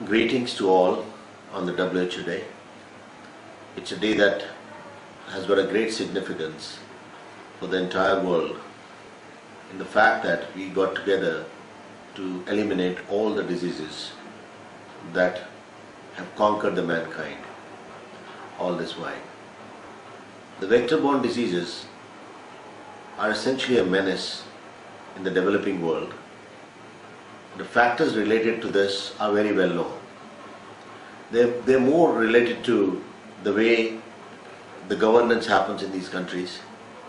Greetings to all on the WHO Day. It's a day that has got a great significance for the entire world in the fact that we got together to eliminate all the diseases that have conquered the mankind all this while. The vector-borne diseases are essentially a menace in the developing world. The factors related to this are very well known. They're more related to the way the governance happens in these countries.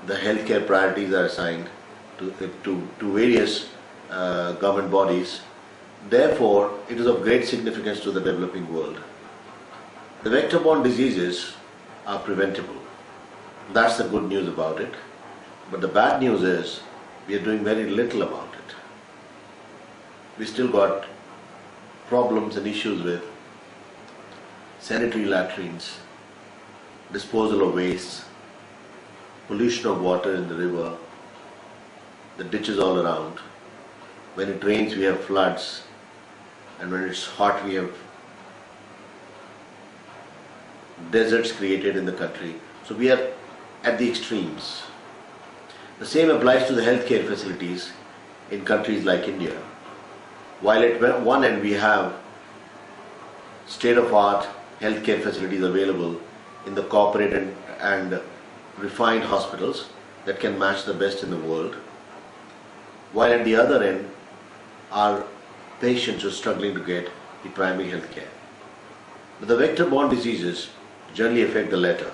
The healthcare priorities are assigned to various government bodies. Therefore, it is of great significance to the developing world. The vector-borne diseases are preventable. That's the good news about it. But the bad news is we are doing very little about it. We still got problems and issues with sanitary latrines, disposal of waste, pollution of water in the river, the ditches all around. When it rains we have floods, and when it's hot we have deserts created in the country. So we are at the extremes. The same applies to the healthcare facilities in countries like India. While at one end we have state-of-art healthcare facilities available in the corporate and refined hospitals that can match the best in the world, while at the other end our patients are struggling to get the primary healthcare. But the vector-borne diseases generally affect the latter.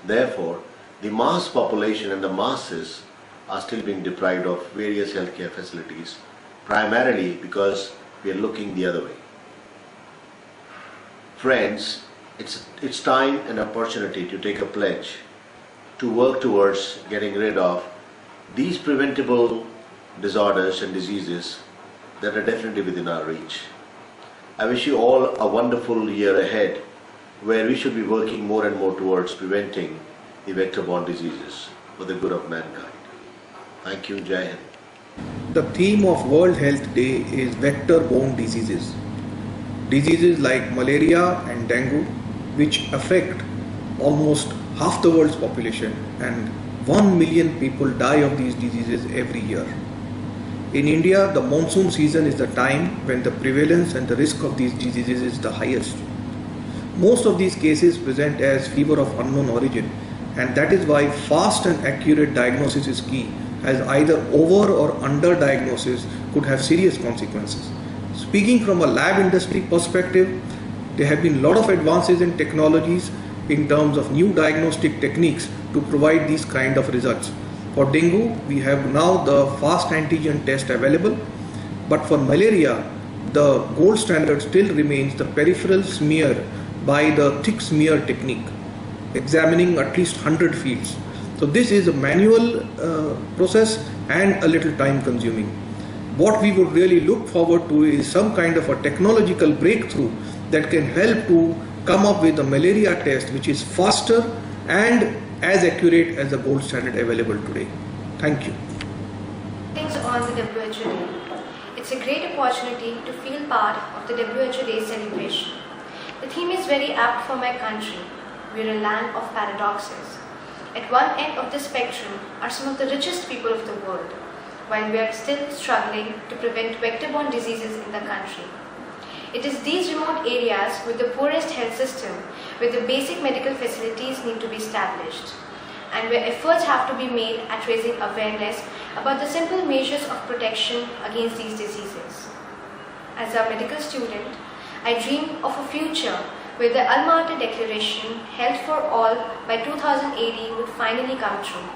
Therefore, the mass population and the masses are still being deprived of various healthcare facilities, primarily because we are looking the other way. Friends, it's time and opportunity to take a pledge to work towards getting rid of these preventable disorders and diseases that are definitely within our reach. I wish you all a wonderful year ahead where we should be working more and more towards preventing the vector-borne diseases for the good of mankind. Thank you. Jai Hind. The theme of World Health Day is vector-borne diseases. Diseases like malaria and dengue, which affect almost half the world's population, and 1 million people die of these diseases every year. In India, the monsoon season is the time when the prevalence and the risk of these diseases is the highest. Most of these cases present as fever of unknown origin, and that is why fast and accurate diagnosis is key, as either over or under diagnosis could have serious consequences. Speaking from a lab industry perspective, there have been a lot of advances in technologies in terms of new diagnostic techniques to provide these kind of results. For dengue, we have now the fast antigen test available, but for malaria, the gold standard still remains the peripheral smear by the thick smear technique, examining at least 100 fields. So this is a manual process and a little time consuming. What we would really look forward to is some kind of a technological breakthrough that can help to come up with a malaria test which is faster and as accurate as the gold standard available today. Thank you. Things on the WHO Day. It's a great opportunity to feel part of the WHO Day celebration. The theme is very apt for my country. We're a land of paradoxes. At one end of the spectrum are some of the richest people of the world, while we are still struggling to prevent vector-borne diseases in the country. It is these remote areas with the poorest health system where the basic medical facilities need to be established, and where efforts have to be made at raising awareness about the simple measures of protection against these diseases. As a medical student, I dream of a future where the Alma Ata Declaration, Health for All by 2080, would finally come true.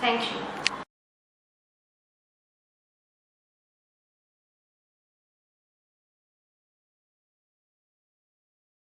Thank you.